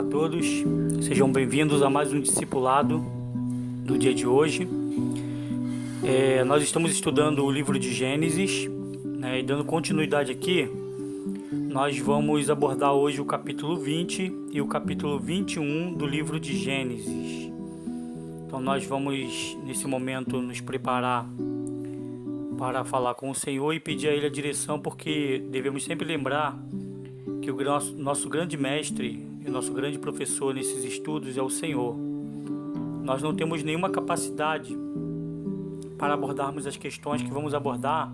a todos, sejam bem-vindos a mais um discipulado do dia de hoje. Nós estamos estudando o livro de Gênesis, né, e dando continuidade aqui, nós vamos abordar hoje o capítulo 20 e o capítulo 21 do livro de Gênesis. Então nós vamos nesse momento nos preparar para falar com o Senhor e pedir a Ele a direção, porque devemos sempre lembrar que o nosso grande mestre e o nosso grande professor nesses estudos é o Senhor. Nós não temos nenhuma capacidade para abordarmos as questões que vamos abordar,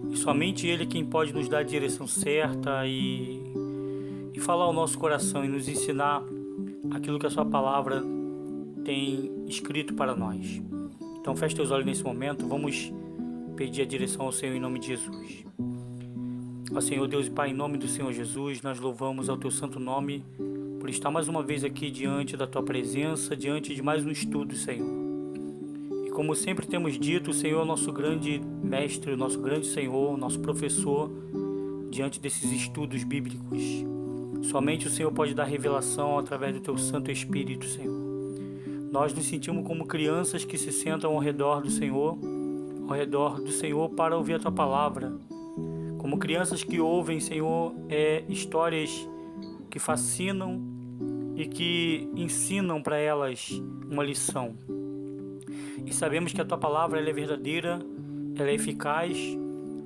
e somente Ele é quem pode nos dar a direção certa e falar ao nosso coração e nos ensinar aquilo que a Sua palavra tem escrito para nós. Então feche teus olhos nesse momento, vamos pedir a direção ao Senhor em nome de Jesus. Ó Senhor Deus e Pai, em nome do Senhor Jesus, nós louvamos ao Teu santo nome por estar mais uma vez aqui diante da Tua presença, diante de mais um estudo, Senhor. E como sempre temos dito, o Senhor é o nosso grande mestre, o nosso grande Senhor, o nosso professor diante desses estudos bíblicos. Somente o Senhor pode dar revelação através do Teu Santo Espírito, Senhor. Nós nos sentimos como crianças que se sentam ao redor do Senhor para ouvir a Tua palavra. Como crianças que ouvem, Senhor, histórias que fascinam e que ensinam para elas uma lição. E sabemos que a Tua palavra ela é verdadeira, ela é eficaz.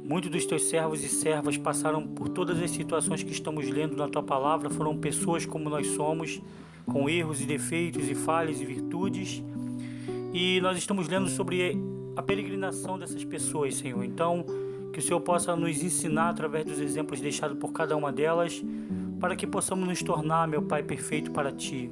Muitos dos Teus servos e servas passaram por todas as situações que estamos lendo na Tua palavra, foram pessoas como nós somos, com erros e defeitos e falhas e virtudes. E nós estamos lendo sobre a peregrinação dessas pessoas, Senhor. Então, que o Senhor possa nos ensinar através dos exemplos deixados por cada uma delas, para que possamos nos tornar, meu Pai, perfeito para Ti.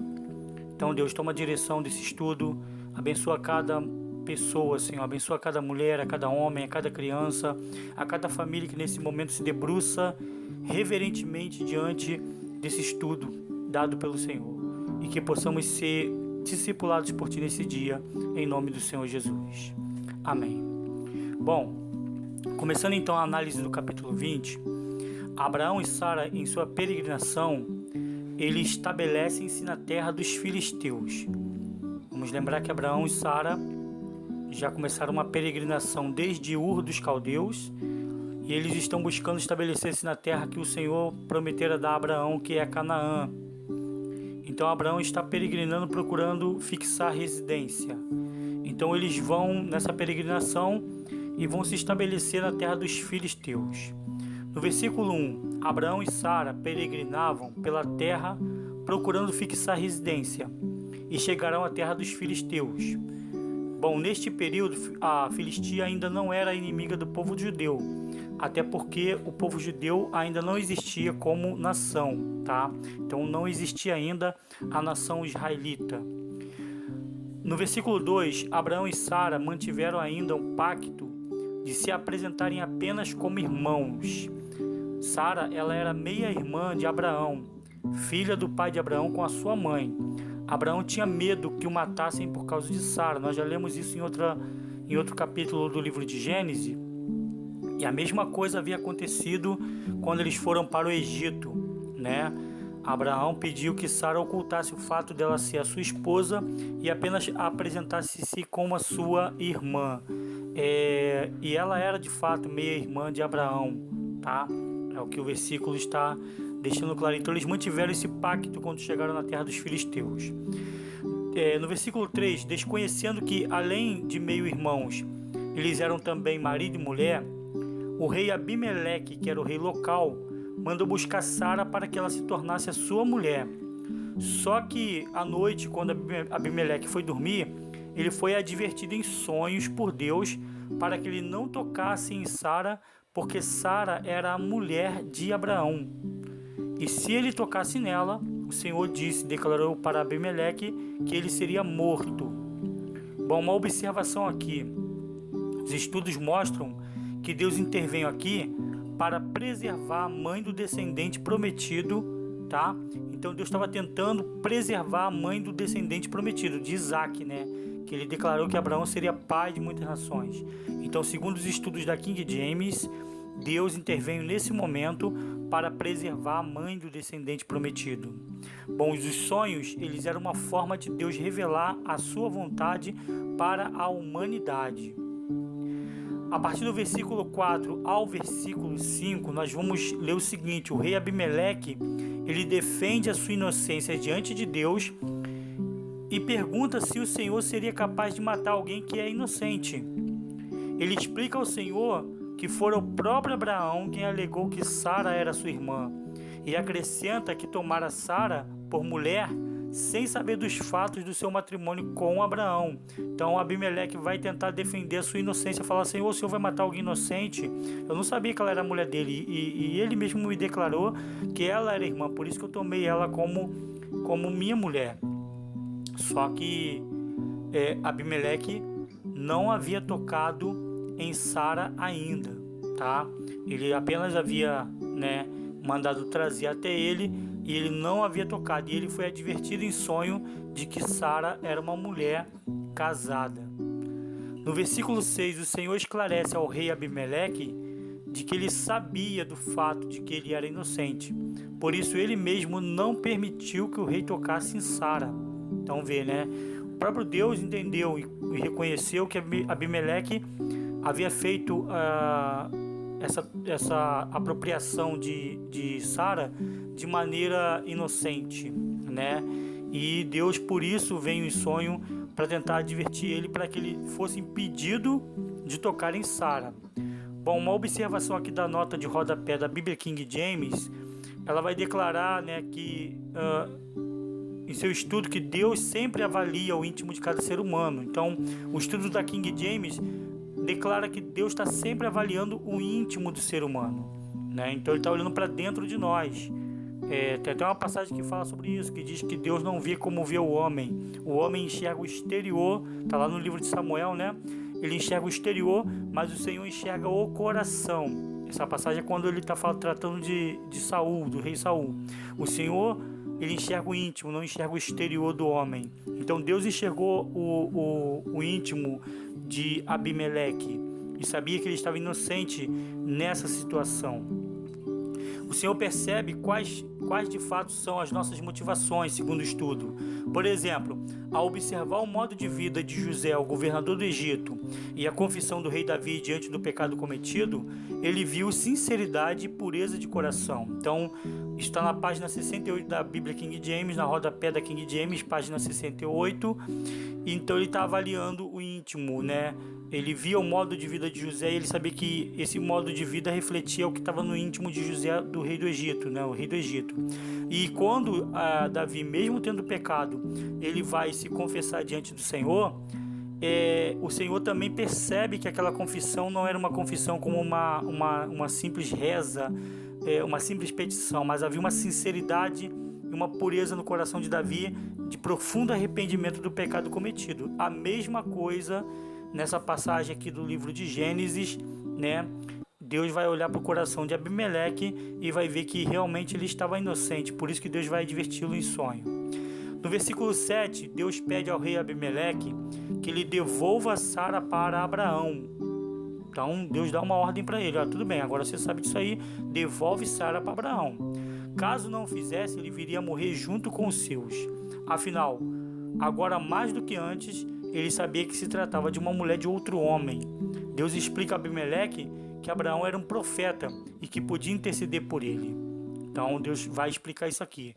Então, Deus, toma a direção desse estudo, abençoa cada pessoa, Senhor, abençoa cada mulher, a cada homem, a cada criança, a cada família que nesse momento se debruça reverentemente diante desse estudo dado pelo Senhor, e que possamos ser discipulados por Ti nesse dia, em nome do Senhor Jesus. Amém. Bom, começando então a análise do capítulo 20, Abraão e Sara, em sua peregrinação, eles estabelecem-se na terra dos filisteus. Vamos lembrar que Abraão e Sara já começaram uma peregrinação desde Ur dos Caldeus, e eles estão buscando estabelecer-se na terra que o Senhor prometera dar a Abraão, que é Canaã. Então Abraão está peregrinando, procurando fixar residência. Então eles vão nessa peregrinação e vão se estabelecer na terra dos filisteus. No versículo 1, Abraão e Sara peregrinavam pela terra procurando fixar residência e chegarão à terra dos filisteus. Bom, neste período a Filistia ainda não era inimiga do povo judeu, até porque o povo judeu ainda não existia como nação, tá? Então não existia ainda a nação israelita. No versículo 2, Abraão e Sara mantiveram ainda um pacto de se apresentarem apenas como irmãos. Sara, ela era meia-irmã de Abraão, filha do pai de Abraão com a sua mãe. Abraão tinha medo que o matassem por causa de Sara. Nós já lemos isso em outro capítulo do livro de Gênesis. E a mesma coisa havia acontecido quando eles foram para o Egito, né? Abraão pediu que Sara ocultasse o fato dela ser a sua esposa e apenas apresentasse-se como a sua irmã. E ela era de fato meia-irmã de Abraão, tá? É o que o versículo está deixando claro. Então eles mantiveram esse pacto quando chegaram na terra dos filisteus. No versículo 3, desconhecendo que além de meio-irmãos, eles eram também marido e mulher, o rei Abimeleque, que era o rei local, mandou buscar Sara para que ela se tornasse a sua mulher. Só que à noite, quando Abimeleque foi dormir, ele foi advertido em sonhos por Deus para que ele não tocasse em Sara, porque Sara era a mulher de Abraão. E se ele tocasse nela, o Senhor declarou para Abimeleque que ele seria morto. Bom, uma observação aqui. Os estudos mostram que Deus interveio aqui para preservar a mãe do descendente prometido, tá? Então Deus estava tentando preservar a mãe do descendente prometido, de Isaac, né? Que ele declarou que Abraão seria pai de muitas nações. Então, segundo os estudos da King James, Deus interveio nesse momento para preservar a mãe do descendente prometido. Bom, os sonhos, eles eram uma forma de Deus revelar a sua vontade para a humanidade. A partir do versículo 4 ao versículo 5, nós vamos ler o seguinte: o rei Abimeleque, ele defende a sua inocência diante de Deus e pergunta se o Senhor seria capaz de matar alguém que é inocente. Ele explica ao Senhor que fora o próprio Abraão quem alegou que Sara era sua irmã, e acrescenta que tomara Sara por mulher sem saber dos fatos do seu matrimônio com Abraão. Então Abimeleque vai tentar defender a sua inocência, falar: Senhor, o Senhor vai matar alguém inocente? Eu não sabia que ela era a mulher dele, e ele mesmo me declarou que ela era irmã, por isso que eu tomei ela como minha mulher. Só que Abimeleque não havia tocado em Sara ainda, tá? Ele apenas havia, mandado trazer até ele, e ele não havia tocado, e ele foi advertido em sonho de que Sara era uma mulher casada. No versículo 6, o Senhor esclarece ao rei Abimeleque de que ele sabia do fato de que ele era inocente, por isso ele mesmo não permitiu que o rei tocasse em Sara. Então vê, o próprio Deus entendeu e reconheceu que Abimeleque havia feito essa apropriação de Sara de maneira inocente, E Deus por isso veio em sonho para tentar advertir ele, para que ele fosse impedido de tocar em Sara. Bom, uma observação aqui da nota de rodapé da Bíblia King James, ela vai declarar, que em seu estudo, que Deus sempre avalia o íntimo de cada ser humano. Então, o estudo da King James declara que Deus está sempre avaliando o íntimo do ser humano, Então ele está olhando para dentro de nós. Tem até uma passagem que fala sobre isso, que diz que Deus não vê como vê o homem. O homem enxerga o exterior, está lá no livro de Samuel, Ele enxerga o exterior, mas o Senhor enxerga o coração. Essa passagem é quando ele está tratando de Saul, do rei Saul. O Senhor, ele enxerga o íntimo, não enxerga o exterior do homem. Então Deus enxergou o íntimo de Abimeleque e sabia que ele estava inocente nessa situação. O Senhor percebe quais de fato são as nossas motivações, segundo o estudo. Por exemplo, ao observar o modo de vida de José, o governador do Egito, e a confissão do rei Davi diante do pecado cometido, ele viu sinceridade e pureza de coração. Então, está na página 68 da Bíblia King James, na rodapé da King James, página 68. Então ele está avaliando o íntimo, Ele via o modo de vida de José e ele sabia que esse modo de vida refletia o que estava no íntimo de José, do rei do Egito, o rei do Egito. E quando Davi, mesmo tendo pecado, ele vai se confessar diante do Senhor, o Senhor também percebe que aquela confissão não era uma confissão como uma simples reza, uma simples petição, mas havia uma sinceridade e uma pureza no coração de Davi, de profundo arrependimento do pecado cometido. A mesma coisa nessa passagem aqui do livro de Gênesis, Deus vai olhar para o coração de Abimeleque e vai ver que realmente ele estava inocente, por isso que Deus vai adverti-lo em sonho. No versículo 7, Deus pede ao rei Abimeleque que ele devolva Sara para Abraão. Então Deus dá uma ordem para ele: tudo bem, agora você sabe disso aí, devolve Sara para Abraão. Caso não fizesse, ele viria a morrer junto com os seus. Afinal, agora mais do que antes, ele sabia que se tratava de uma mulher de outro homem. Deus explica a Abimeleque que Abraão era um profeta e que podia interceder por ele. Então Deus vai explicar isso aqui.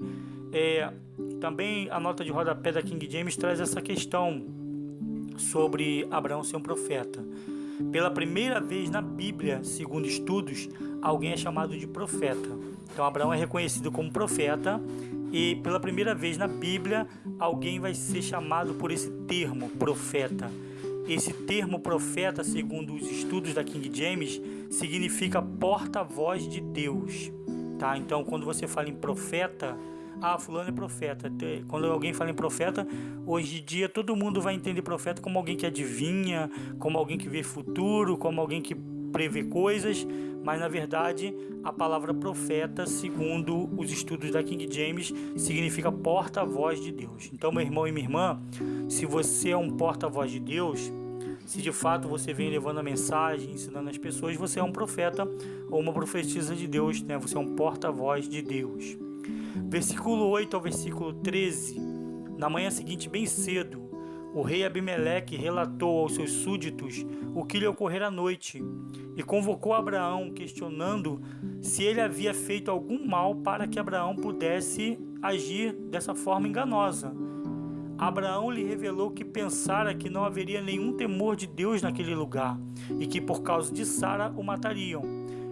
Também a nota de rodapé da King James traz essa questão sobre Abraão ser um profeta. Pela primeira vez na Bíblia, segundo estudos, alguém é chamado de profeta. Então Abraão é reconhecido como profeta, e pela primeira vez na Bíblia alguém vai ser chamado por esse termo, profeta. Esse termo profeta, segundo os estudos da King James, significa porta-voz de Deus, tá? Então quando você fala em profeta, fulano é profeta. Quando alguém fala em profeta, hoje em dia todo mundo vai entender profeta como alguém que adivinha, como alguém que vê futuro, como alguém que prevê coisas, mas na verdade a palavra profeta, segundo os estudos da King James, significa porta-voz de Deus. Então, meu irmão e minha irmã, se você é um porta-voz de Deus, se de fato você vem levando a mensagem, ensinando as pessoas, você é um profeta ou uma profetisa de Deus, né? Você é um porta-voz de Deus. Versículo 8 ao versículo 13. Na manhã seguinte, bem cedo, o rei Abimeleque relatou aos seus súditos o que lhe ocorrera à noite e convocou Abraão, questionando se ele havia feito algum mal para que Abraão pudesse agir dessa forma enganosa. Abraão lhe revelou que pensara que não haveria nenhum temor de Deus naquele lugar e que por causa de Sara o matariam.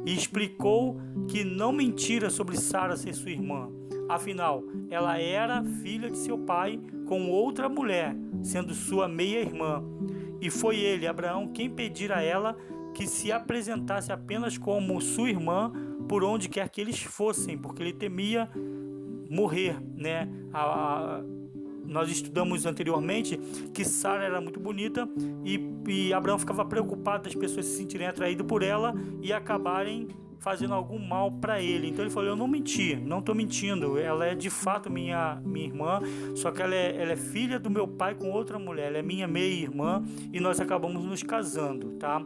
E explicou que não mentira sobre Sara ser sua irmã. Afinal, ela era filha de seu pai com outra mulher, sendo sua meia-irmã. E foi ele, Abraão, quem pedira a ela que se apresentasse apenas como sua irmã por onde quer que eles fossem, porque ele temia morrer, né? Nós estudamos anteriormente que Sara era muito bonita e Abraão ficava preocupado das pessoas se sentirem atraídas por ela e acabarem fazendo algum mal para ele. Então ele falou: eu não menti, não estou mentindo, ela é de fato minha irmã, só que ela é filha do meu pai com outra mulher, ela é minha meia-irmã e nós acabamos nos casando, tá?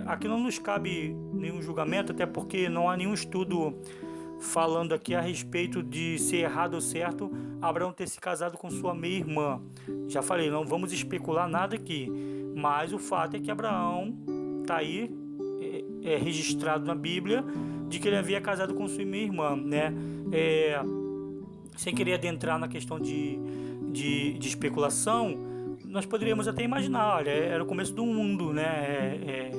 Aqui não nos cabe nenhum julgamento, até porque não há nenhum estudo falando aqui a respeito de ser errado ou certo Abraão ter se casado com sua meia-irmã. Já falei, não vamos especular nada aqui, mas o fato é que Abraão está aí registrado na Bíblia de que ele havia casado com sua meia-irmã, né? Sem querer adentrar na questão de especulação, nós poderíamos até imaginar, olha, era o começo do mundo, né?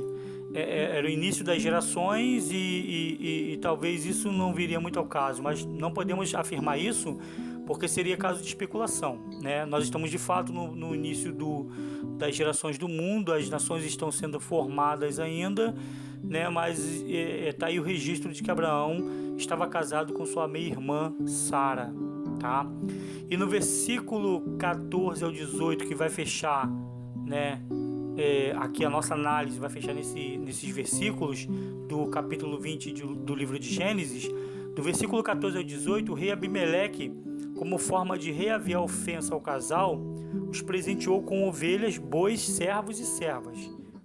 Era o início das gerações e talvez isso não viria muito ao caso, mas não podemos afirmar isso porque seria caso de especulação, né? Nós estamos de fato no início das gerações do mundo, as nações estão sendo formadas ainda, né? Mas está aí o registro de que Abraão estava casado com sua meia-irmã Sara, tá? E no versículo 14 ao 18, que vai fechar, né? Aqui a nossa análise vai fechar nesses versículos do capítulo 20 do livro de Gênesis. Do versículo 14 ao 18, o rei Abimeleque, como forma de reaviar a ofensa ao casal, os presenteou com ovelhas, bois, servos e servas,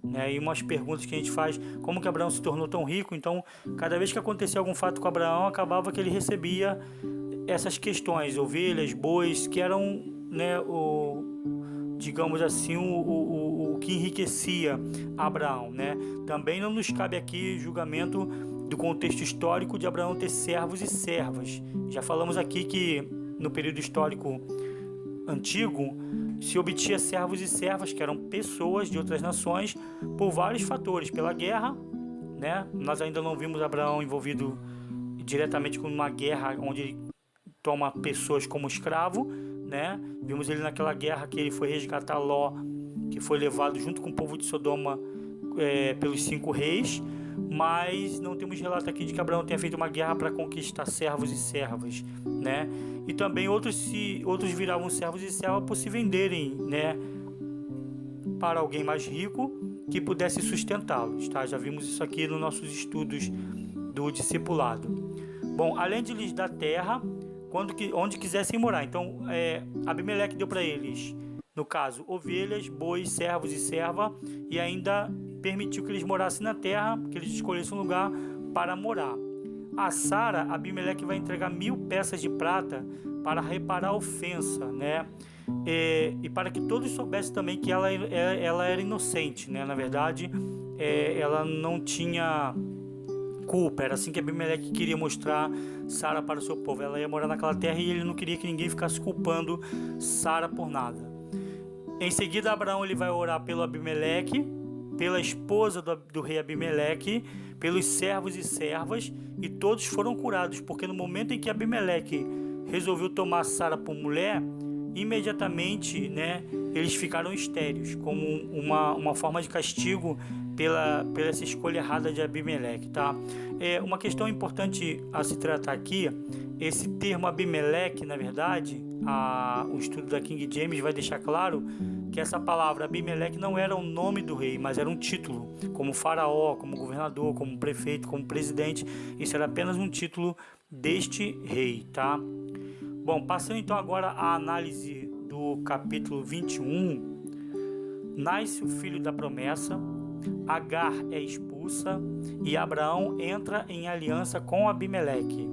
né? E umas perguntas que a gente faz: como que Abraão se tornou tão rico? Então, cada vez que acontecia algum fato com Abraão, acabava que ele recebia essas questões, ovelhas, bois, que eram, né, digamos assim, o que enriquecia Abraão, né? Também não nos cabe aqui julgamento do contexto histórico de Abraão ter servos e servas. Já falamos aqui que no período histórico antigo se obtinha servos e servas, que eram pessoas de outras nações, por vários fatores, pela guerra, né? Nós ainda não vimos Abraão envolvido diretamente com uma guerra onde ele toma pessoas como escravo, né? Vimos ele naquela guerra que ele foi resgatar Ló, que foi levado junto com o povo de Sodoma pelos 5 reis, mas não temos relato aqui de que Abraão tenha feito uma guerra para conquistar servos e servas, né? E também outros viravam servos e servas por se venderem, né, para alguém mais rico que pudesse sustentá-los, tá? Já vimos isso aqui nos nossos estudos do discipulado. Bom, além de lhes dar terra onde quisessem morar. Então, Abimeleque deu para eles, no caso, ovelhas, bois, servos e serva, e ainda permitiu que eles morassem na terra, que eles escolhessem um lugar para morar. A Sara, Abimeleque vai entregar 1000 peças de prata para reparar a ofensa, né? E para que todos soubessem também que ela era inocente, né? Na verdade, ela não tinha culpa. Era assim que Abimeleque queria mostrar Sara para o seu povo. Ela ia morar naquela terra e ele não queria que ninguém ficasse culpando Sara por nada. Em seguida, Abraão ele vai orar pelo Abimeleque, pela esposa do rei Abimeleque, pelos servos e servas, e todos foram curados, porque no momento em que Abimeleque resolveu tomar Sara por mulher, imediatamente, né, eles ficaram estéreis, como uma forma de castigo pela essa escolha errada de Abimeleque, tá? Uma questão importante a se tratar aqui, esse termo Abimeleque, na verdade, o estudo da King James vai deixar claro que essa palavra Abimeleque não era o nome do rei, mas era um título, como faraó, como governador, como prefeito, como presidente. Isso era apenas um título deste rei, tá? Bom, passando então agora à análise do capítulo 21, nasce o filho da promessa, Agar é expulsa e Abraão entra em aliança com Abimeleque,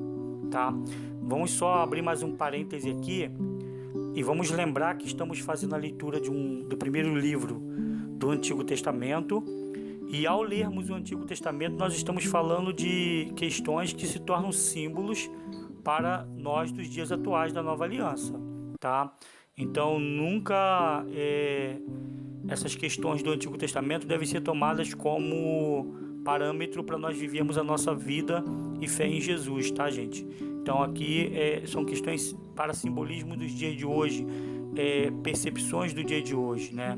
tá? Vamos só abrir mais um parêntese aqui e vamos lembrar que estamos fazendo a leitura do primeiro livro do Antigo Testamento, e ao lermos o Antigo Testamento nós estamos falando de questões que se tornam símbolos para nós dos dias atuais da Nova Aliança, tá? Então nunca essas questões do Antigo Testamento devem ser tomadas como parâmetro para nós vivermos a nossa vida e fé em Jesus, tá, gente? Então aqui são questões para simbolismo dos dias de hoje, percepções do dia de hoje, né?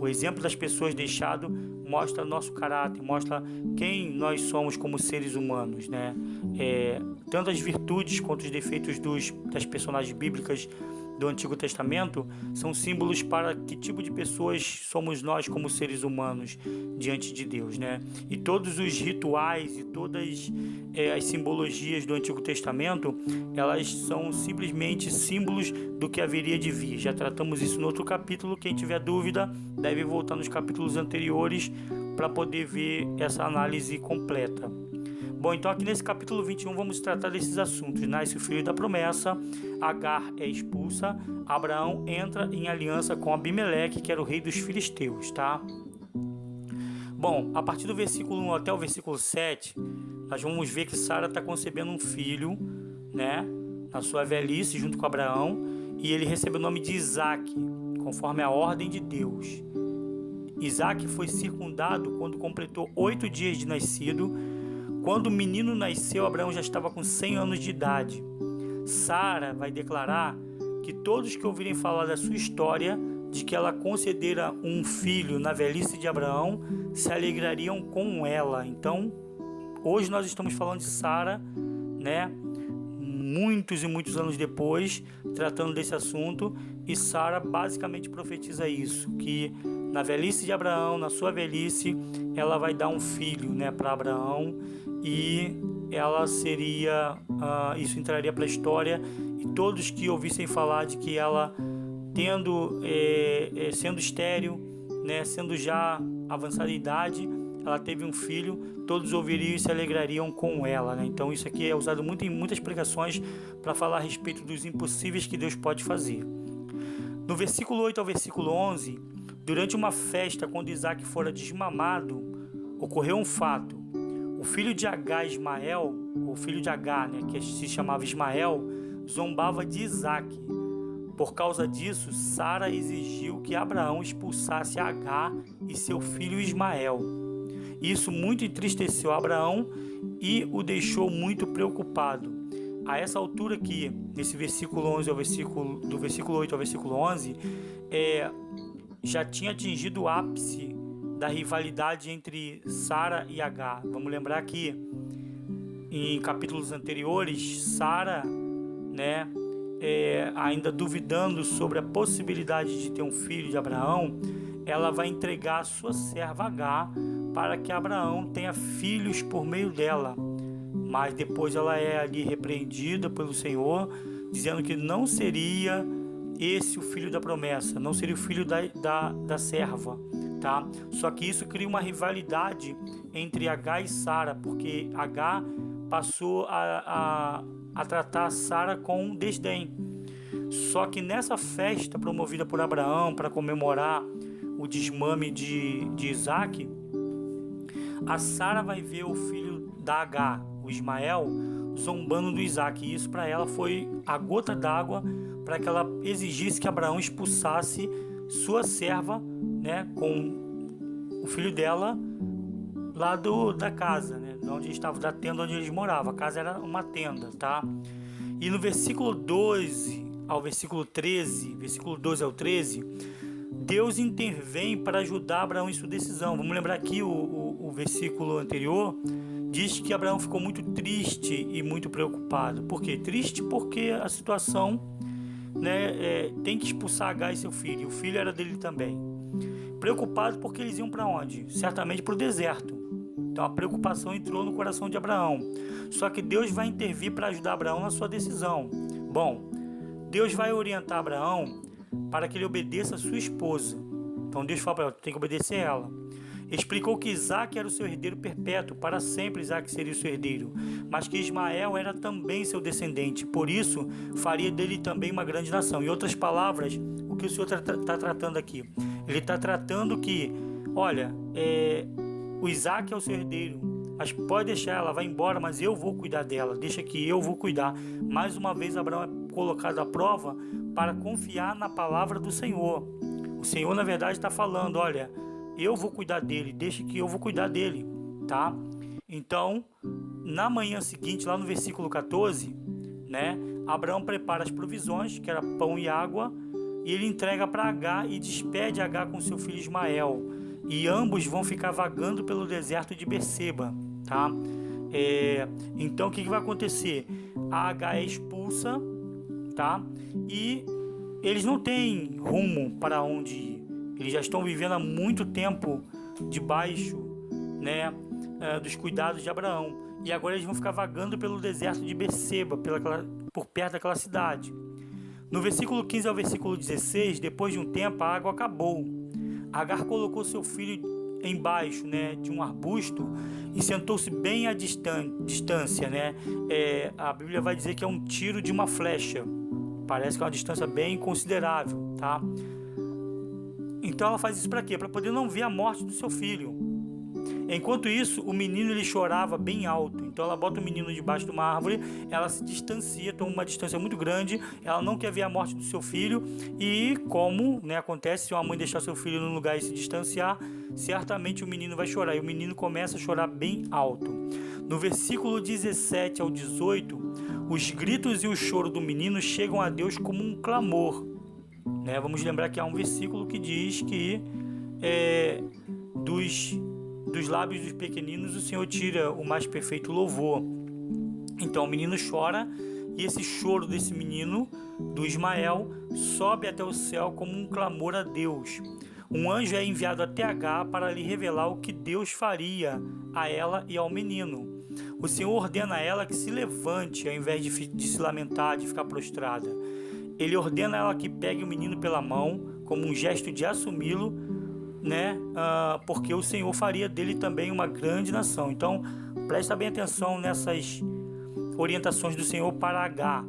O exemplo das pessoas deixado mostra nosso caráter, mostra quem nós somos como seres humanos, né? Tanto as virtudes quanto os defeitos das personagens bíblicas do Antigo Testamento são símbolos para que tipo de pessoas somos nós como seres humanos diante de Deus, né? E todos os rituais e todas as simbologias do Antigo Testamento, elas são simplesmente símbolos do que haveria de vir. Já tratamos isso no outro capítulo. Quem tiver dúvida deve voltar nos capítulos anteriores para poder ver essa análise completa. Bom, então aqui nesse capítulo 21 vamos tratar desses assuntos. Nasce o filho da promessa, Agar é expulsa, Abraão entra em aliança com Abimeleque, que era o rei dos filisteus, tá? Bom, a partir do versículo 1 até o versículo 7, nós vamos ver que Sara está concebendo um filho, né? Na sua velhice, junto com Abraão, e ele recebe o nome de Isaque, conforme a ordem de Deus. Isaque foi circundado quando completou 8 dias de nascido. Quando o menino nasceu, Abraão já estava com 100 anos de idade. Sara vai declarar que todos que ouvirem falar da sua história, de que ela concedera um filho na velhice de Abraão, se alegrariam com ela. Então, hoje nós estamos falando de Sara, né? Muitos e muitos anos depois, tratando desse assunto, e Sara basicamente profetiza isso, que na velhice de Abraão, na sua velhice, ela vai dar um filho, né, para Abraão, e ela seria, isso entraria para a história, e todos que ouvissem falar de que ela, sendo estéril, né, sendo já avançada em idade, ela teve um filho, todos ouviriam e se alegrariam com ela, né? Então isso aqui é usado muito em muitas pregações para falar a respeito dos impossíveis que Deus pode fazer. No versículo 8 ao versículo 11, durante uma festa, quando Isaque fora desmamado, ocorreu um fato. O filho de Agar, Ismael, o filho de Agar, né, que se chamava Ismael, zombava de Isaque. Por causa disso, Sara exigiu que Abraão expulsasse Agar e seu filho Ismael. Isso muito entristeceu Abraão e o deixou muito preocupado. A essa altura aqui, nesse versículo 11 do versículo 8 ao versículo 11, já tinha atingido o ápice da rivalidade entre Sara e Agar. Vamos lembrar que em capítulos anteriores, Sara, né, ainda duvidando sobre a possibilidade de ter um filho de Abraão, ela vai entregar a sua serva Agar para que Abraão tenha filhos por meio dela. Mas depois ela é ali repreendida pelo Senhor, dizendo que não seria esse o filho da promessa, não seria o filho da serva, tá? Só que isso cria uma rivalidade entre Agar e Sara, porque Agar passou a tratar Sara com desdém. Só que nessa festa promovida por Abraão para comemorar o desmame de Isaque, a Sara vai ver o filho da Agar, o Ismael, zombando do Isaque. E isso para ela foi a gota d'água para que ela exigisse que Abraão expulsasse sua serva, né, com o filho dela lá da casa, né, onde estava, da tenda onde eles moravam. A casa era uma tenda, tá? E no versículo 12 ao versículo 13, versículo 12 ao 13, Deus intervém para ajudar Abraão em sua decisão. Vamos lembrar aqui o versículo anterior diz que Abraão ficou muito triste e muito preocupado. Por quê? Triste porque a situação, né, tem que expulsar Agar e seu filho. E o filho era dele também. Preocupado porque eles iam para onde? Certamente para o deserto. Então a preocupação entrou no coração de Abraão. Só que Deus vai intervir para ajudar Abraão na sua decisão. Bom, Deus vai orientar Abraão para que ele obedeça a sua esposa. Então Deus fala para ela, tu tem que obedecer a ela. Explicou que Isaac era o seu herdeiro perpétuo, para sempre Isaac seria o seu herdeiro, mas que Ismael era também seu descendente, por isso faria dele também uma grande nação. Em outras palavras, o que o Senhor está tratando aqui? Ele está tratando que, olha, o Isaac é o seu herdeiro, mas pode deixar, ela vai embora, mas eu vou cuidar dela, deixa que eu vou cuidar. Mais uma vez Abraão é colocado à prova para confiar na palavra do Senhor. O Senhor, na verdade, está falando, olha, eu vou cuidar dele, deixa que eu vou cuidar dele, tá? Então, na manhã seguinte, lá no versículo 14, né, Abraão prepara as provisões, que era pão e água, e ele entrega para Agar e despede Agar com seu filho Ismael, e ambos vão ficar vagando pelo deserto de Berseba, tá? Então, o que vai acontecer? A Agar é expulsa, tá? E eles não têm rumo para onde ir. Eles já estão vivendo há muito tempo debaixo, né, dos cuidados de Abraão. E agora eles vão ficar vagando pelo deserto de Berseba, por perto daquela cidade. No versículo 15 ao versículo 16, depois de um tempo, a água acabou. Agar colocou seu filho embaixo, né, de um arbusto e sentou-se bem à distância, né? A Bíblia vai dizer que é um tiro de uma flecha. Parece que é uma distância bem considerável, tá? Então ela faz isso para quê? Para poder não ver a morte do seu filho. Enquanto isso, o menino ele chorava bem alto. Então ela bota o menino debaixo de uma árvore, ela se distancia, toma uma distância muito grande, ela não quer ver a morte do seu filho. E como, né, acontece, se uma mãe deixar seu filho num lugar e se distanciar, certamente o menino vai chorar. E o menino começa a chorar bem alto. No versículo 17 ao 18, os gritos e o choro do menino chegam a Deus como um clamor. Né? Vamos lembrar que há um versículo que diz que dos lábios dos pequeninos o Senhor tira o mais perfeito louvor. Então o menino chora, e esse choro desse menino, do Ismael, sobe até o céu como um clamor a Deus. Um anjo é enviado até Agar para lhe revelar o que Deus faria a ela e ao menino. O Senhor ordena a ela que se levante ao invés de se lamentar, de ficar prostrada. Ele ordena a ela que pegue o menino pela mão, como um gesto de assumi-lo, né? Porque o Senhor faria dele também uma grande nação. Então, presta bem atenção nessas orientações do Senhor para Agar.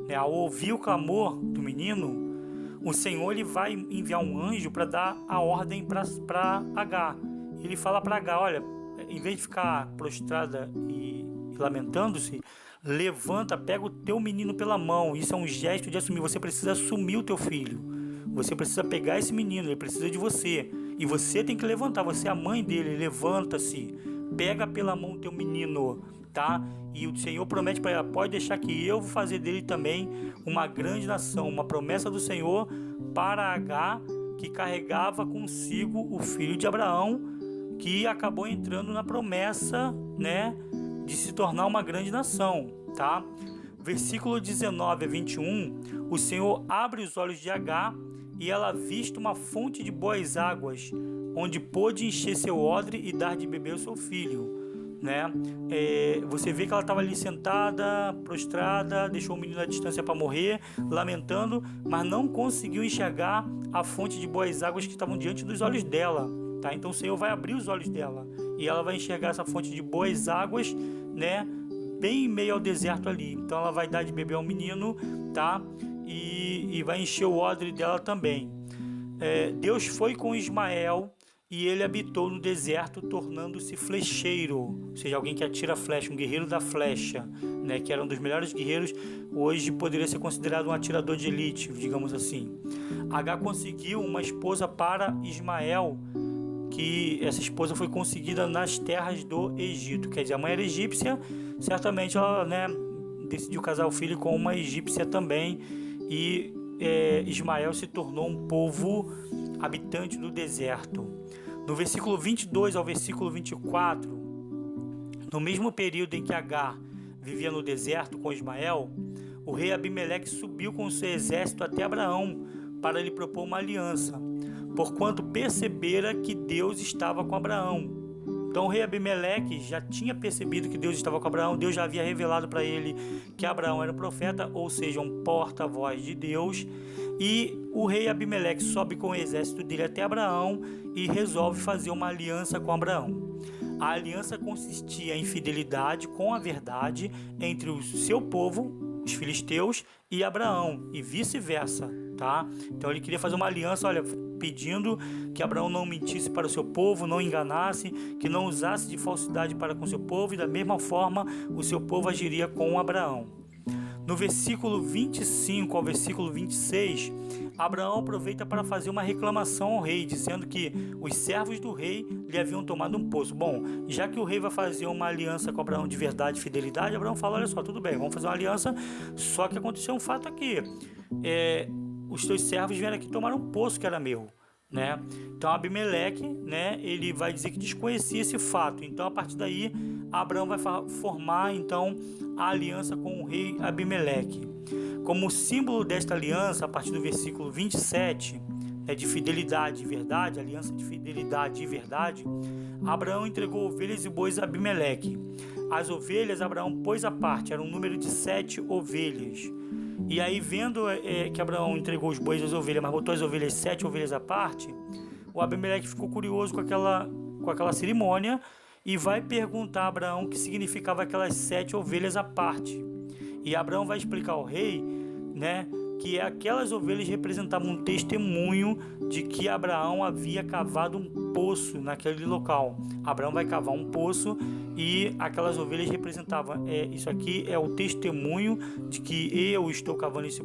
Né? Ao ouvir o clamor do menino, o Senhor ele vai enviar um anjo para dar a ordem para Agar. Ele fala para Agar, olha, em vez de ficar prostrada e lamentando-se, levanta, pega o teu menino pela mão. Isso é um gesto de assumir. Você precisa assumir o teu filho. Você precisa pegar esse menino, ele precisa de você. E você tem que levantar, você é a mãe dele, levanta-se. Pega pela mão o teu menino, tá? E o Senhor promete para ela, pode deixar que eu vou fazer dele também uma grande nação. Uma promessa do Senhor para Agar, que carregava consigo o filho de Abraão, que acabou entrando na promessa, né, de se tornar uma grande nação, tá? Versículo 19 a 21, o Senhor abre os olhos de Agar e ela avista uma fonte de boas águas, onde pôde encher seu odre e dar de beber ao seu filho, né? Você vê que ela estava ali sentada, prostrada, deixou o menino à distância para morrer, lamentando, mas não conseguiu enxergar a fonte de boas águas que estavam diante dos olhos dela, tá? Então o Senhor vai abrir os olhos dela e ela vai enxergar essa fonte de boas águas, né, bem em meio ao deserto ali. Então ela vai dar de beber ao menino, tá? E vai encher o odre dela também. Deus foi com Ismael e ele habitou no deserto, tornando-se flecheiro, ou seja, alguém que atira flecha, um guerreiro da flecha, né, que era um dos melhores guerreiros. Hoje poderia ser considerado um atirador de elite, digamos assim. Agar conseguiu uma esposa para Ismael, que essa esposa foi conseguida nas terras do Egito. Quer dizer, a mãe era egípcia, certamente ela, né, decidiu casar o filho com uma egípcia também, e Ismael se tornou um povo habitante do deserto. No versículo 22 ao versículo 24, no mesmo período em que Agar vivia no deserto com Ismael, o rei Abimeleque subiu com seu exército até Abraão para lhe propor uma aliança, porquanto percebera que Deus estava com Abraão. Então o rei Abimeleque já tinha percebido que Deus estava com Abraão. Deus já havia revelado para ele que Abraão era um profeta, ou seja, um porta-voz de Deus. E o rei Abimeleque sobe com o exército dele até Abraão e resolve fazer uma aliança com Abraão. A aliança consistia em fidelidade com a verdade entre o seu povo, os filisteus, e Abraão, e vice-versa, tá? Então ele queria fazer uma aliança, olha, pedindo que Abraão não mentisse para o seu povo, não enganasse, que não usasse de falsidade para com o seu povo, e da mesma forma o seu povo agiria com Abraão. No versículo 25 ao versículo 26, Abraão aproveita para fazer uma reclamação ao rei, dizendo que os servos do rei lhe haviam tomado um poço. Bom, já que o rei vai fazer uma aliança com Abraão de verdade e fidelidade, Abraão fala, olha só, tudo bem, vamos fazer uma aliança, só que aconteceu um fato aqui. Os teus servos vieram aqui tomar um poço que era meu. Né? Então Abimeleque, né, ele vai dizer que desconhecia esse fato. Então a partir daí Abraão vai formar então a aliança com o rei Abimeleque. Como símbolo desta aliança, a partir do versículo 27, de fidelidade e verdade, aliança de fidelidade e verdade, Abraão entregou ovelhas e bois a Abimeleque. As ovelhas Abraão pôs à parte, era um número de 7 ovelhas. E aí, vendo que Abraão entregou os bois e as ovelhas, mas botou as ovelhas, 7 ovelhas à parte, o Abimeleque ficou curioso com aquela cerimônia e vai perguntar a Abraão o que significava aquelas 7 ovelhas à parte. E Abraão vai explicar ao rei, né, que aquelas ovelhas representavam um testemunho de que Abraão havia cavado um poço naquele local. Abraão vai cavar um poço e aquelas ovelhas representavam, isso aqui é o testemunho de que eu estou cavando esse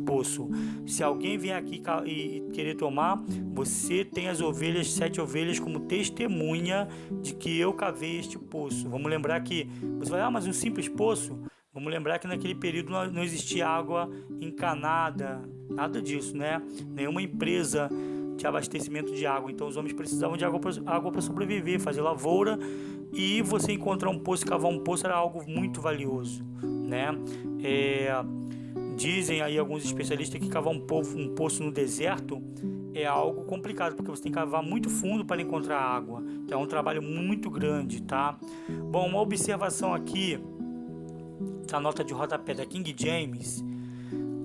poço. Se alguém vier aqui e querer tomar, você tem as ovelhas, 7 ovelhas, como testemunha de que eu cavei este poço. Vamos lembrar que você vai, mas um simples poço? Vamos lembrar que naquele período não existia água encanada, nada disso, né? Nenhuma empresa de abastecimento de água. Então os homens precisavam de água para sobreviver, fazer lavoura, e você encontrar um poço, cavar um poço, era algo muito valioso, né? Dizem aí alguns especialistas que cavar um poço no deserto é algo complicado, porque você tem que cavar muito fundo para encontrar água. Então é um trabalho muito grande, tá? Bom, uma observação aqui da nota de rodapé da King James: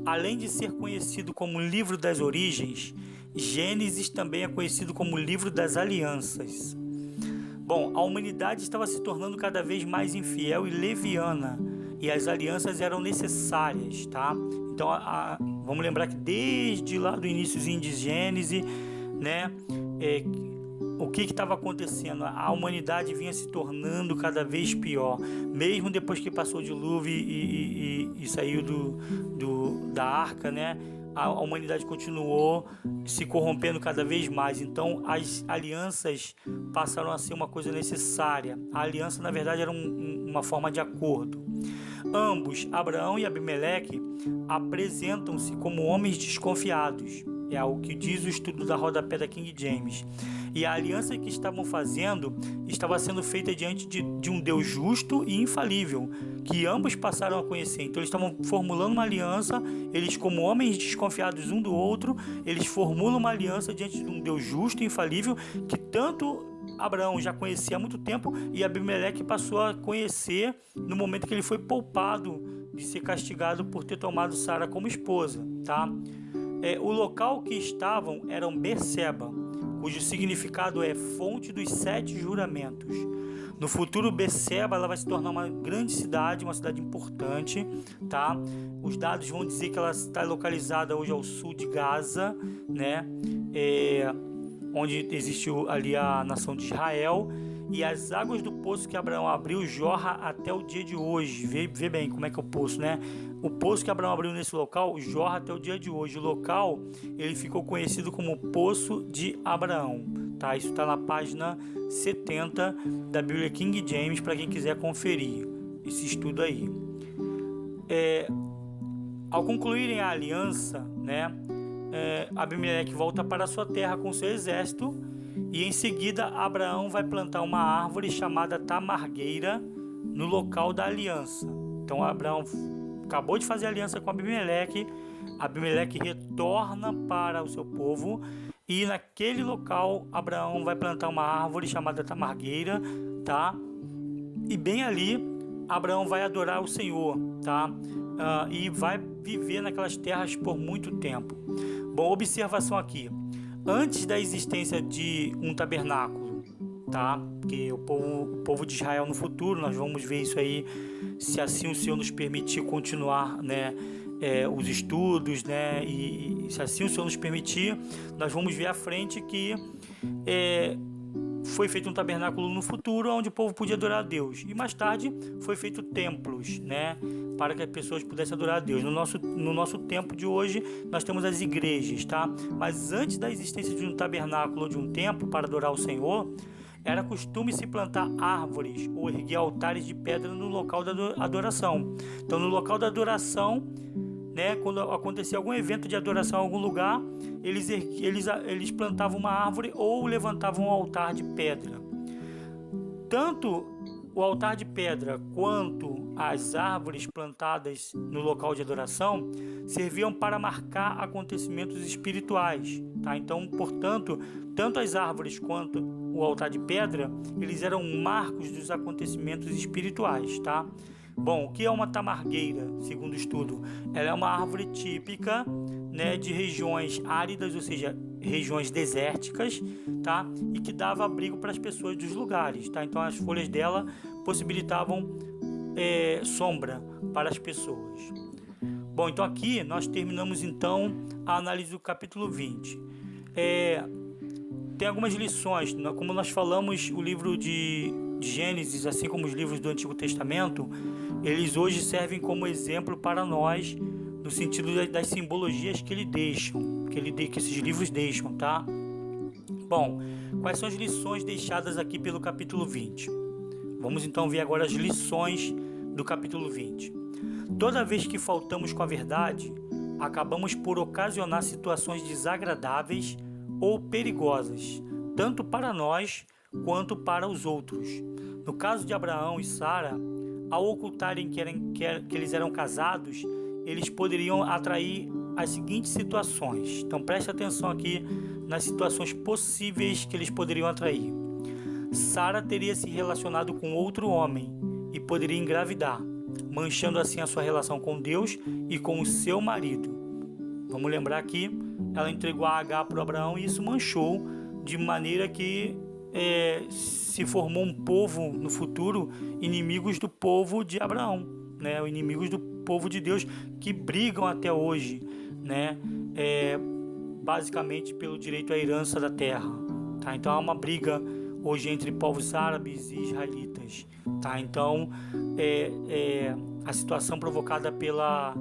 além de ser conhecido como livro das origens, Gênesis também é conhecido como livro das alianças. Bom, a humanidade estava se tornando cada vez mais infiel e leviana, e as alianças eram necessárias, tá? Então, vamos lembrar que desde lá do iníciozinho de Gênesis, né, o que estava acontecendo? A humanidade vinha se tornando cada vez pior, mesmo depois que passou o dilúvio e saiu da arca, né? A humanidade continuou se corrompendo cada vez mais. Então as alianças passaram a ser uma coisa necessária. A aliança, na verdade, era uma forma de acordo. Ambos, Abraão e Abimeleque, apresentam-se como homens desconfiados. É o que diz o estudo da rodapé da King James. E a aliança que estavam fazendo estava sendo feita diante de um Deus justo e infalível, que ambos passaram a conhecer. Então eles estavam formulando uma aliança, eles, como homens desconfiados um do outro, eles formulam uma aliança diante de um Deus justo e infalível, que tanto Abraão já conhecia há muito tempo e Abimeleque passou a conhecer no momento que ele foi poupado de ser castigado por ter tomado Sara como esposa, tá? O local que estavam era Berseba, cujo significado é fonte dos 7 juramentos. No futuro, Berseba ela vai se tornar uma grande cidade, uma cidade importante, tá? Os dados vão dizer que ela está localizada hoje ao sul de Gaza, né? Onde existe ali a nação de Israel, e as águas do poço que Abraão abriu jorra até o dia de hoje. Vê bem como é que é o poço, né? O poço que Abraão abriu nesse local jorra até o dia de hoje. O local ele ficou conhecido como Poço de Abraão, tá? Isso está na página 70 da Bíblia King James, para quem quiser conferir esse estudo aí. Ao concluírem a aliança, né, Abimeleque volta para sua terra com seu exército, e em seguida Abraão vai plantar uma árvore chamada tamargueira no local da aliança. Então Abraão acabou de fazer aliança com Abimeleque retorna para o seu povo, e naquele local Abraão vai plantar uma árvore chamada tamargueira, tá? E bem ali Abraão vai adorar o Senhor, tá? e vai viver naquelas terras por muito tempo. Bom, observação aqui. Antes da existência de um tabernáculo, tá? Porque o povo de Israel no futuro, nós vamos ver isso aí, se assim o Senhor nos permitir continuar, né, os estudos, né, e se assim o Senhor nos permitir, nós vamos ver à frente que foi feito um tabernáculo no futuro, onde o povo podia adorar a Deus. E mais tarde foi feito templos, né, para que as pessoas pudessem adorar a Deus. No nosso tempo de hoje, nós temos as igrejas, tá? Mas antes da existência de um tabernáculo ou de um templo para adorar o Senhor, era costume se plantar árvores ou erguer altares de pedra no local da adoração. Então, no local da adoração, né, quando acontecia algum evento de adoração em algum lugar, eles plantavam uma árvore ou levantavam um altar de pedra. Tanto o altar de pedra quanto as árvores plantadas no local de adoração serviam para marcar acontecimentos espirituais, tá? Então, portanto, tanto as árvores quanto o altar de pedra, eles eram marcos dos acontecimentos espirituais, tá? Bom, o que é uma tamargueira, segundo o estudo? Ela é uma árvore típica, né, de regiões áridas, ou seja, regiões desérticas, tá? E que dava abrigo para as pessoas dos lugares, tá? Então as folhas dela possibilitavam sombra para as pessoas. Bom, então aqui nós terminamos então a análise do capítulo 20. Tem algumas lições, como nós falamos, o livro de Gênesis, assim como os livros do Antigo Testamento, eles hoje servem como exemplo para nós, no sentido das simbologias que que esses livros deixam, tá? Bom, quais são as lições deixadas aqui pelo capítulo 20? Vamos então ver agora as lições do capítulo 20. Toda vez que faltamos com a verdade, acabamos por ocasionar situações desagradáveis ou perigosas, tanto para nós quanto para os outros. No caso de Abraão e Sara, ao ocultarem que eles eram casados, eles poderiam atrair as seguintes situações. Então preste atenção aqui nas situações possíveis que eles poderiam atrair. Sara teria se relacionado com outro homem e poderia engravidar, manchando assim a sua relação com Deus e com o seu marido. Vamos lembrar que ela entregou a Agar para Abraão e isso manchou, de maneira que se formou um povo no futuro, inimigos do povo de Abraão, né? Inimigos do povo de Deus, que brigam até hoje, né? Basicamente pelo direito à herança da terra, tá? Então há uma briga hoje entre povos árabes e israelitas, tá? Então a situação provocada pela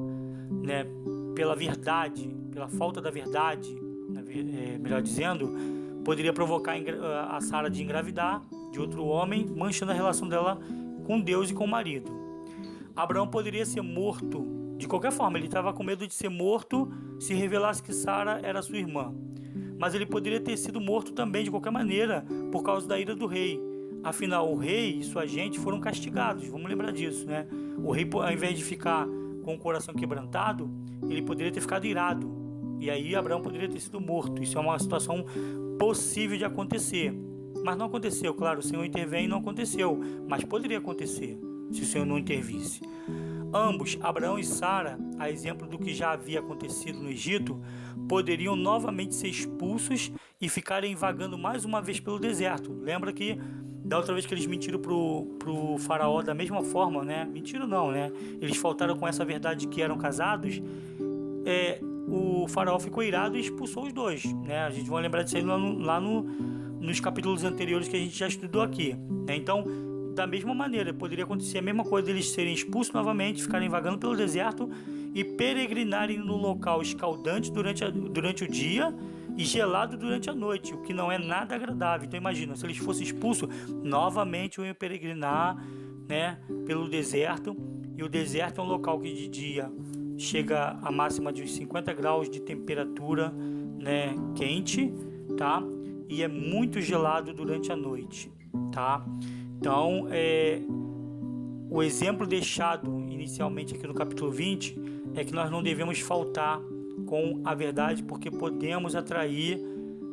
verdade, pela falta da verdade, melhor dizendo, poderia provocar a Sara de engravidar de outro homem, manchando a relação dela com Deus e com o marido. Abraão poderia ser morto de qualquer forma, ele estava com medo de ser morto se revelasse que Sara era sua irmã. Mas ele poderia ter sido morto também de qualquer maneira por causa da ira do rei. Afinal, o rei e sua gente foram castigados, vamos lembrar disso, né? O rei, ao invés de ficar com o coração quebrantado, ele poderia ter ficado irado. E aí Abraão poderia ter sido morto. Isso é uma situação possível de acontecer. Mas não aconteceu, claro, o Senhor intervém e não aconteceu. Mas poderia acontecer, se o Senhor não intervisse. Ambos, Abraão e Sara, a exemplo do que já havia acontecido no Egito, poderiam novamente ser expulsos e ficarem vagando mais uma vez pelo deserto. Lembra que da outra vez que eles mentiram pro faraó da mesma forma, né? Mentiram não, né? Eles faltaram com essa verdade de que eram casados. O faraó ficou irado e expulsou os dois, né? A gente vai lembrar disso aí nos capítulos anteriores que a gente já estudou aqui, né? Então, da mesma maneira, poderia acontecer a mesma coisa deles serem expulsos novamente, ficarem vagando pelo deserto e peregrinarem no local escaldante durante o dia e gelado durante a noite, o que não é nada agradável. Então imagina, se eles fossem expulsos, novamente iam peregrinar, né, pelo deserto, e o deserto é um local que de dia chega a máxima de uns 50 graus de temperatura, né, quente, tá? E é muito gelado durante a noite, tá? Então, o exemplo deixado inicialmente aqui no capítulo 20 é que nós não devemos faltar com a verdade, porque podemos atrair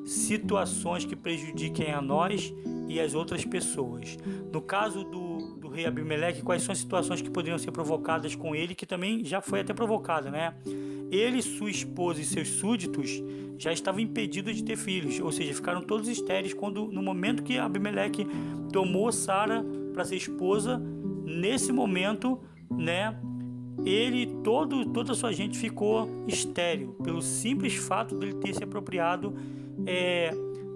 situações que prejudiquem a nós e as outras pessoas. No caso do rei Abimeleque, quais são as situações que poderiam ser provocadas com ele, que também já foi até provocada, né? Ele, sua esposa e seus súditos já estavam impedidos de ter filhos, ou seja, ficaram todos estéreis no momento que Abimeleque tomou Sara para ser esposa. Nesse momento, né, toda a sua gente ficou estéril, pelo simples fato dele ter se apropriado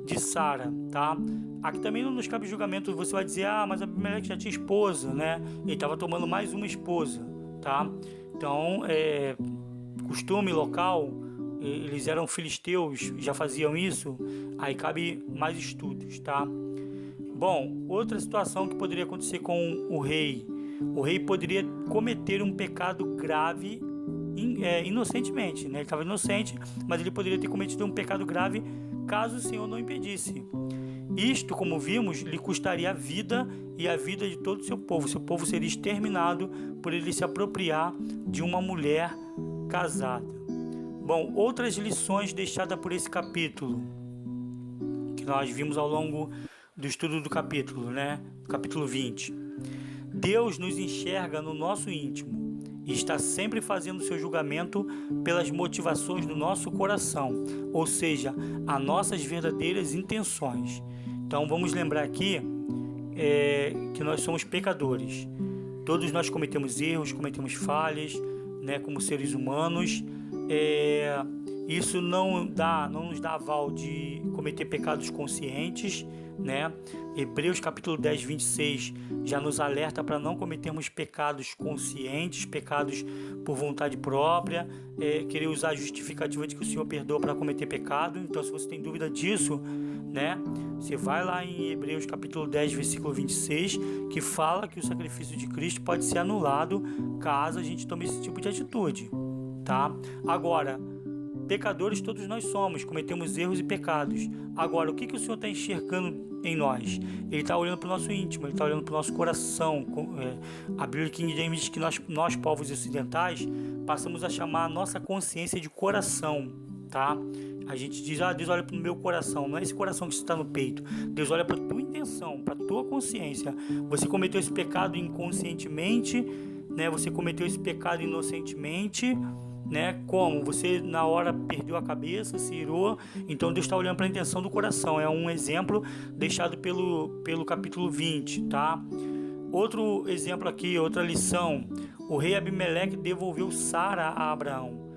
de Sara, tá? Aqui também não nos cabe julgamento. Você vai dizer, mas Abimeleque já tinha esposa, né? Ele estava tomando mais uma esposa, tá? Então, costume local, eles eram filisteus, já faziam isso, aí cabe mais estudos, tá? Bom, outra situação que poderia acontecer com o rei poderia cometer um pecado grave inocentemente, né? Ele estava inocente, mas ele poderia ter cometido um pecado grave caso o Senhor não impedisse. Isto, como vimos, lhe custaria a vida e a vida de todo o seu povo. Seu povo seria exterminado por ele se apropriar de uma mulher casada. Bom, outras lições deixadas por esse capítulo, que nós vimos ao longo do estudo do capítulo, né? Capítulo 20. Deus nos enxerga no nosso íntimo e está sempre fazendo seu julgamento pelas motivações do nosso coração, ou seja, as nossas verdadeiras intenções. Então vamos lembrar aqui que nós somos pecadores. Todos nós cometemos erros, cometemos falhas, né, como seres humanos. Isso não nos dá aval de cometer pecados conscientes, né? Hebreus capítulo 10, 26 já nos alerta para não cometermos pecados conscientes, pecados por vontade própria, querer usar a justificativa de que o Senhor perdoa para cometer pecado. Então, se você tem dúvida disso, né, você vai lá em Hebreus capítulo 10, versículo 26, que fala que o sacrifício de Cristo pode ser anulado caso a gente tome esse tipo de atitude, tá? Agora, pecadores todos nós somos, cometemos erros e pecados. Agora, o que o Senhor está enxergando em nós? Ele está olhando para o nosso íntimo, ele está olhando para o nosso coração. A Bíblia King James diz que nós povos ocidentais, passamos a chamar a nossa consciência de coração, tá? A gente diz, Deus olha para o meu coração. Não é esse coração que está no peito. Deus olha para a tua intenção, para a tua consciência. Você cometeu esse pecado inconscientemente, né? Você cometeu esse pecado inocentemente, né? Como? Você na hora perdeu a cabeça, se irou. Então Deus está olhando para a intenção do coração. É um exemplo deixado pelo capítulo 20, tá? Outro exemplo aqui, outra lição. O rei Abimeleque devolveu Sara a Abraão,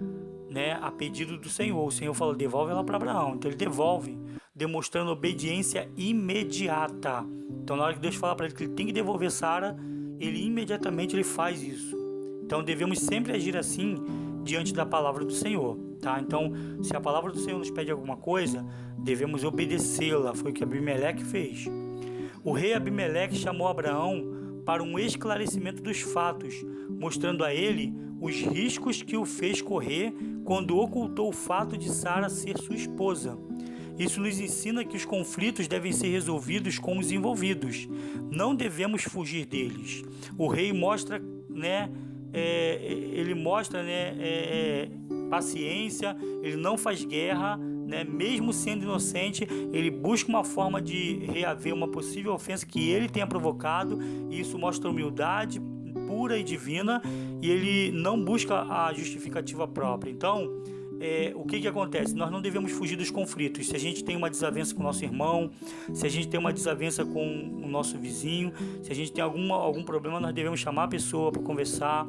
né? A pedido do Senhor. O Senhor falou, devolve ela para Abraão. Então ele devolve, demonstrando obediência imediata. Então na hora que Deus fala para ele que ele tem que devolver Sara, ele imediatamente faz isso. Então devemos sempre agir assim diante da palavra do Senhor, tá? Então, se a palavra do Senhor nos pede alguma coisa, devemos obedecê-la. Foi o que Abimeleque fez. O rei Abimeleque chamou Abraão para um esclarecimento dos fatos, mostrando a ele os riscos que o fez correr quando ocultou o fato de Sara ser sua esposa. Isso nos ensina que os conflitos devem ser resolvidos com os envolvidos. Não devemos fugir deles. O rei mostra, né? Ele mostra, paciência, ele não faz guerra, né? Mesmo sendo inocente, ele busca uma forma de reaver uma possível ofensa que ele tenha provocado, e isso mostra humildade pura e divina, e ele não busca a justificativa própria. Então, o que acontece? Nós não devemos fugir dos conflitos. Se a gente tem uma desavença com o nosso irmão, se a gente tem uma desavença com o nosso vizinho, se a gente tem algum problema, nós devemos chamar a pessoa para conversar,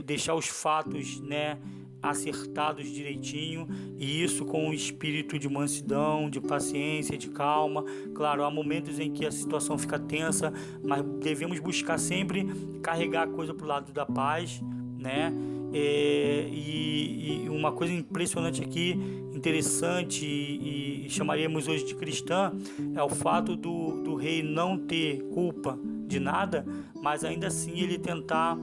deixar os fatos, né, acertados direitinho, e isso com um espírito de mansidão, de paciência, de calma. Claro, há momentos em que a situação fica tensa, mas devemos buscar sempre carregar a coisa para o lado da paz, né? E uma coisa impressionante aqui, interessante, e chamaríamos hoje de cristã, é o fato do rei não ter culpa de nada, mas ainda assim ele tentar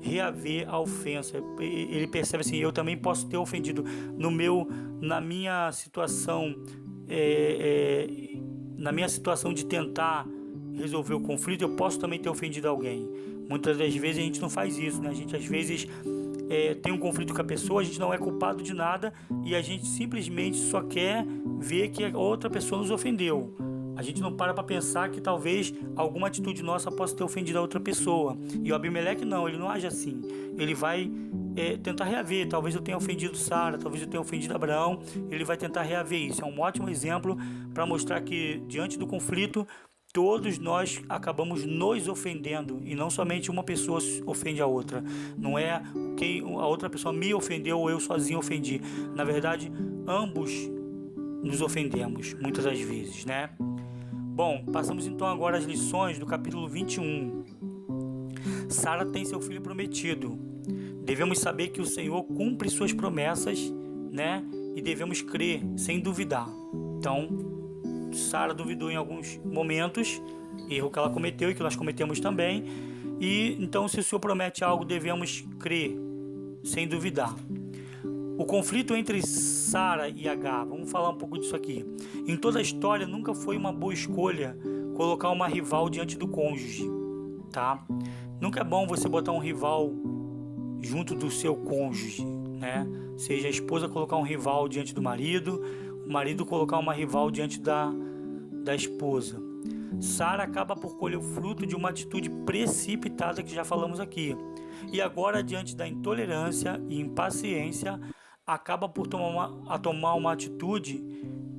reaver a ofensa. Ele percebe assim, eu também posso ter ofendido na minha situação, na minha situação de tentar resolver o conflito, eu posso também ter ofendido alguém. Muitas das vezes a gente não faz isso, né? A gente às vezes tem um conflito com a pessoa, a gente não é culpado de nada e a gente simplesmente só quer ver que a outra pessoa nos ofendeu. A gente não para pensar que talvez alguma atitude nossa possa ter ofendido a outra pessoa. E o Abimeleque não, ele não age assim. Ele vai tentar reaver. Talvez eu tenha ofendido Sara, talvez eu tenha ofendido Abraão. Ele vai tentar reaver isso. É um ótimo exemplo para mostrar que diante do conflito, todos nós acabamos nos ofendendo, e não somente uma pessoa ofende a outra. Não é quem a outra pessoa me ofendeu ou eu sozinho ofendi. Na verdade, ambos nos ofendemos muitas das vezes, né? Bom, passamos então agora às lições do capítulo 21. Sara tem seu filho prometido. Devemos saber que o Senhor cumpre suas promessas, né? E devemos crer sem duvidar. Então, Sara duvidou em alguns momentos, erro que ela cometeu e que nós cometemos também. E então, se o Senhor promete algo, devemos crer sem duvidar. O conflito entre Sara e Agar, vamos falar um pouco disso aqui. Em toda a história, nunca foi uma boa escolha colocar uma rival diante do cônjuge, tá? Nunca é bom você botar um rival junto do seu cônjuge, né? Seja a esposa colocar um rival diante do marido, o marido colocar uma rival diante da esposa. Sara acaba por colher o fruto de uma atitude precipitada que já falamos aqui. E agora, diante da intolerância e impaciência, acaba por tomar uma atitude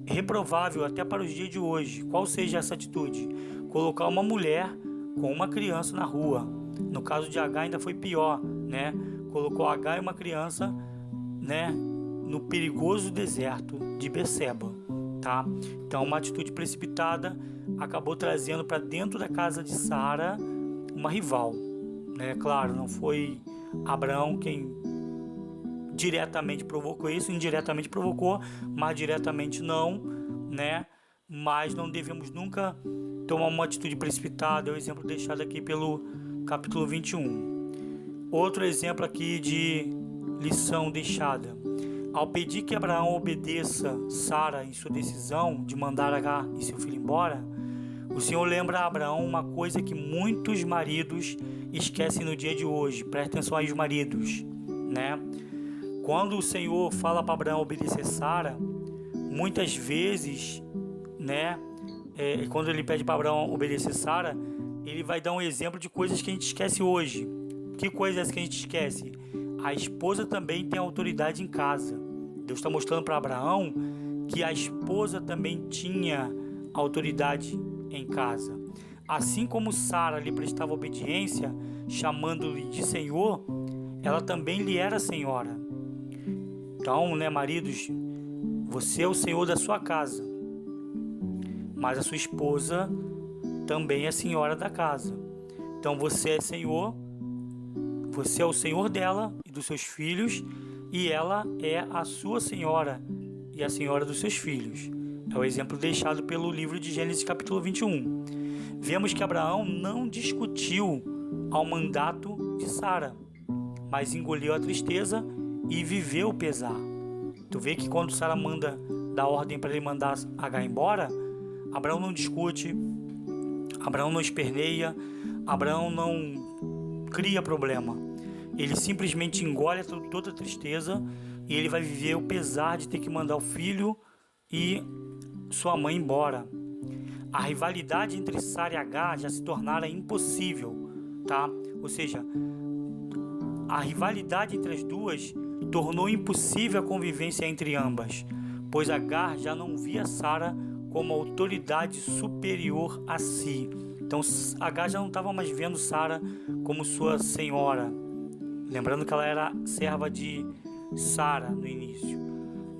reprovável até para os dias de hoje. Qual seja essa atitude? Colocar uma mulher com uma criança na rua. No caso de Agar ainda foi pior, né? Colocou Agar e uma criança, né, no perigoso deserto de Beceba, tá? Então, uma atitude precipitada acabou trazendo para dentro da casa de Sara uma rival, né? Claro, não foi Abraão quem diretamente provocou isso, indiretamente provocou, mas diretamente não, né? Mas não devemos nunca tomar uma atitude precipitada. É o exemplo deixado aqui pelo capítulo 21. Outro exemplo aqui de lição deixada. Ao pedir que Abraão obedeça Sara em sua decisão de mandar Agar e seu filho embora, o Senhor lembra a Abraão uma coisa que muitos maridos esquecem no dia de hoje. Presta atenção aí, os maridos, né? Quando o Senhor fala para Abraão obedecer Sara, muitas vezes, né, quando ele pede para Abraão obedecer Sara, ele vai dar um exemplo de coisas que a gente esquece hoje. Que coisa é essa que a gente esquece? A esposa também tem autoridade em casa. Deus está mostrando para Abraão que a esposa também tinha autoridade em casa. Assim como Sara lhe prestava obediência, chamando-lhe de Senhor, ela também lhe era senhora. Então, né, maridos, você é o senhor da sua casa, mas a sua esposa também é senhora da casa. Então, você é senhor, você é o senhor dela e dos seus filhos, e ela é a sua senhora e a senhora dos seus filhos. É o exemplo deixado pelo livro de Gênesis capítulo 21. Vemos que Abraão não discutiu ao mandato de Sara, mas engoliu a tristeza e viveu o pesar. Tu vê que quando Sara manda dar ordem para ele mandar Agar embora, Abraão não discute, Abraão não esperneia, Abraão não cria problema. Ele simplesmente engole toda a tristeza e ele vai viver o pesar de ter que mandar o filho e sua mãe embora. A rivalidade entre Sara e Agar já se tornara impossível, tá? Ou seja, a rivalidade entre as duas tornou impossível a convivência entre ambas, pois Agar já não via Sara como autoridade superior a si. Então Agar já não estava mais vendo Sara como sua senhora, lembrando que ela era serva de Sara no início,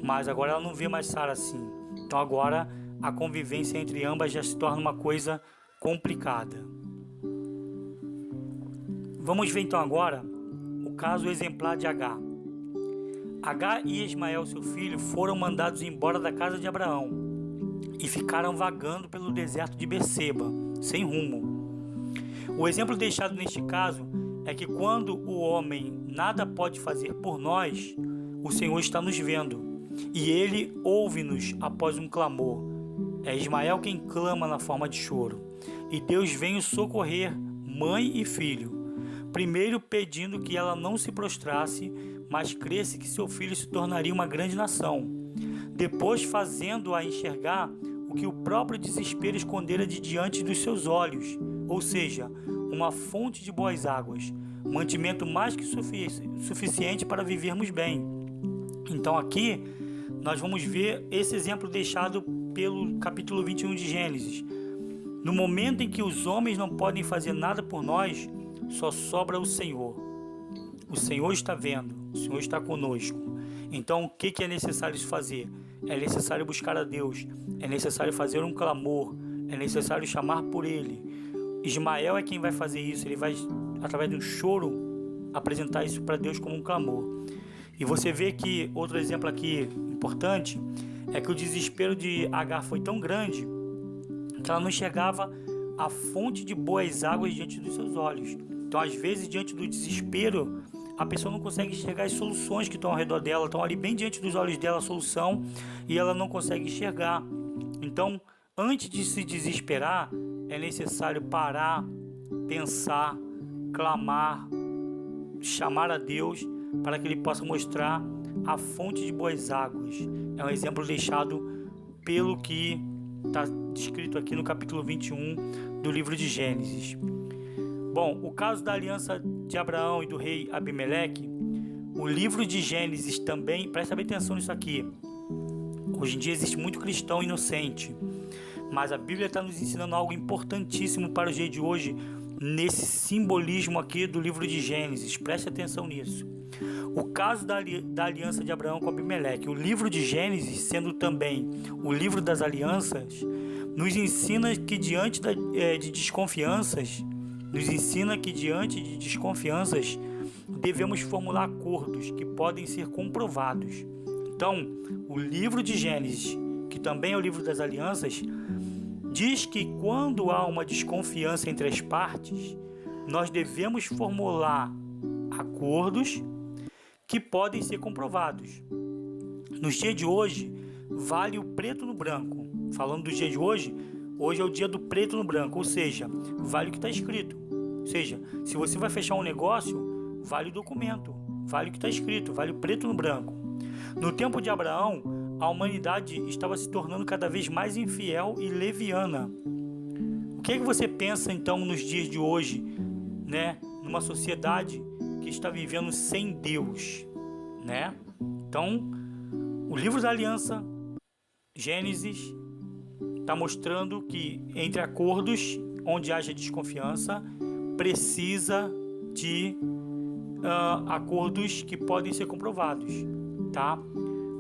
mas agora ela não vê mais Sara assim. Então agora a convivência entre ambas já se torna uma coisa complicada. Vamos ver então agora o caso exemplar de Agar. Agar e Ismael, seu filho, foram mandados embora da casa de Abraão e ficaram vagando pelo deserto de Beceba, sem rumo. O exemplo deixado neste caso é que quando o homem nada pode fazer por nós, o Senhor está nos vendo e Ele ouve-nos após um clamor. É Ismael quem clama na forma de choro, e Deus vem o socorrer, mãe e filho. Primeiro pedindo que ela não se prostrasse, mas cresce que seu filho se tornaria uma grande nação. Depois fazendo-a enxergar o que o próprio desespero escondera de diante dos seus olhos, ou seja, uma fonte de boas águas, mantimento mais que suficiente para vivermos bem. Então aqui nós vamos ver esse exemplo deixado pelo capítulo 21 de Gênesis. No momento em que os homens não podem fazer nada por nós, só sobra o Senhor. O Senhor está vendo, o Senhor está conosco. Então o que é necessário fazer? É necessário buscar a Deus, é necessário fazer um clamor, é necessário chamar por Ele. Ismael é quem vai fazer isso, ele vai, através de um choro, apresentar isso para Deus como um clamor. E você vê que, outro exemplo aqui importante, é que o desespero de Agar foi tão grande que ela não enxergava a fonte de boas águas diante dos seus olhos. Então, às vezes, diante do desespero, a pessoa não consegue enxergar as soluções que estão ao redor dela, estão ali bem diante dos olhos dela a solução, e ela não consegue enxergar. Então, antes de se desesperar, é necessário parar, pensar, clamar, chamar a Deus para que Ele possa mostrar a fonte de boas águas. É um exemplo deixado pelo que está descrito aqui no capítulo 21 do livro de Gênesis. Bom, o caso da aliança de Abraão e do rei Abimeleque, o livro de Gênesis também, presta bem atenção nisso aqui. Hoje em dia existe muito cristão inocente, mas a Bíblia está nos ensinando algo importantíssimo para o dia de hoje, nesse simbolismo aqui do livro de Gênesis. Preste atenção nisso. O caso da aliança de Abraão com Abimeleque, o livro de Gênesis, sendo também o livro das alianças, nos ensina que diante de desconfianças, devemos formular acordos que podem ser comprovados. Então, o livro de Gênesis, que também é o livro das alianças, diz que quando há uma desconfiança entre as partes, nós devemos formular acordos que podem ser comprovados. Nos dias de hoje, vale o preto no branco. Falando do dia de hoje, hoje é o dia do preto no branco, ou seja, vale o que está escrito. Ou seja, se você vai fechar um negócio, vale o documento, vale o que está escrito, vale o preto no branco. No tempo de Abraão, a humanidade estava se tornando cada vez mais infiel e leviana. O que você pensa então nos dias de hoje, né? Numa sociedade que está vivendo sem Deus, né? Então, o livro da aliança, Gênesis, está mostrando que entre acordos onde haja desconfiança, precisa de acordos que podem ser comprovados, tá?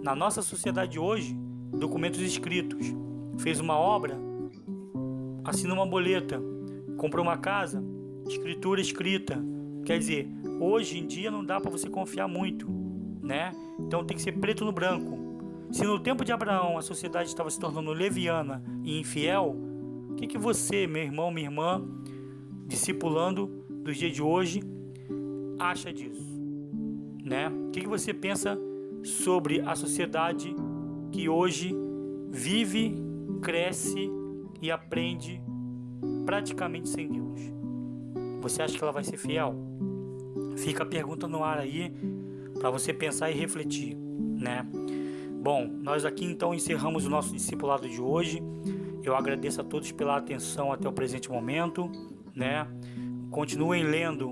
Na nossa sociedade hoje, documentos escritos. Fez uma obra, assina uma boleta. Comprou uma casa, escritura escrita. Quer dizer, hoje em dia não dá para você confiar muito, né? Então tem que ser preto no branco. Se no tempo de Abraão a sociedade estava se tornando leviana e infiel, o que você, meu irmão, minha irmã, discipulando dos dias de hoje, acha disso, né? O que você pensa sobre a sociedade que hoje vive, cresce e aprende praticamente sem Deus? Você acha que ela vai ser fiel? Fica a pergunta no ar aí para você pensar e refletir, né? Bom, nós aqui então encerramos o nosso discipulado de hoje. Eu agradeço a todos pela atenção até o presente momento, né? Continuem lendo,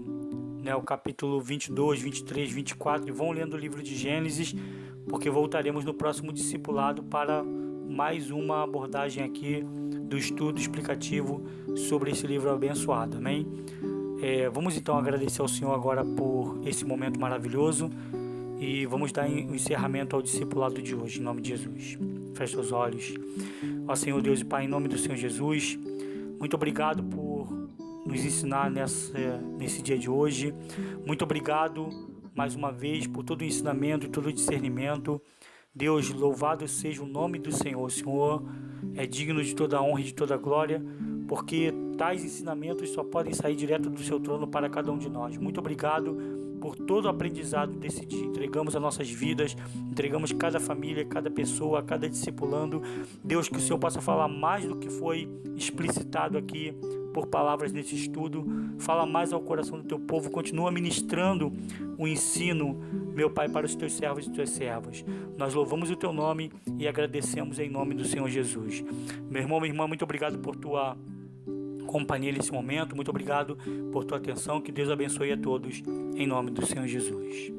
né, o capítulo 22, 23, 24 e vão lendo o livro de Gênesis, porque voltaremos no próximo discipulado para mais uma abordagem aqui do estudo explicativo sobre esse livro abençoado, amém? Vamos então agradecer ao Senhor agora por esse momento maravilhoso e vamos dar um encerramento ao discipulado de hoje, em nome de Jesus. Feche seus olhos. Ó Senhor Deus e Pai, em nome do Senhor Jesus, muito obrigado por nos ensinar nesse dia de hoje. Muito obrigado mais uma vez por todo o ensinamento e todo o discernimento. Deus, louvado seja o nome do Senhor. O Senhor é digno de toda a honra e de toda a glória, porque tais ensinamentos só podem sair direto do seu trono para cada um de nós. Muito obrigado por todo o aprendizado desse dia. Entregamos as nossas vidas, entregamos cada família, cada pessoa, cada discipulando. Deus, que o Senhor possa falar mais do que foi explicitado aqui por palavras nesse estudo. Fala mais ao coração do teu povo. Continua ministrando o ensino, meu Pai, para os teus servos e tuas servas. Nós louvamos o teu nome e agradecemos em nome do Senhor Jesus. Meu irmão, minha irmã, muito obrigado por tua companhia nesse momento. Muito obrigado por tua atenção. Que Deus abençoe a todos em nome do Senhor Jesus.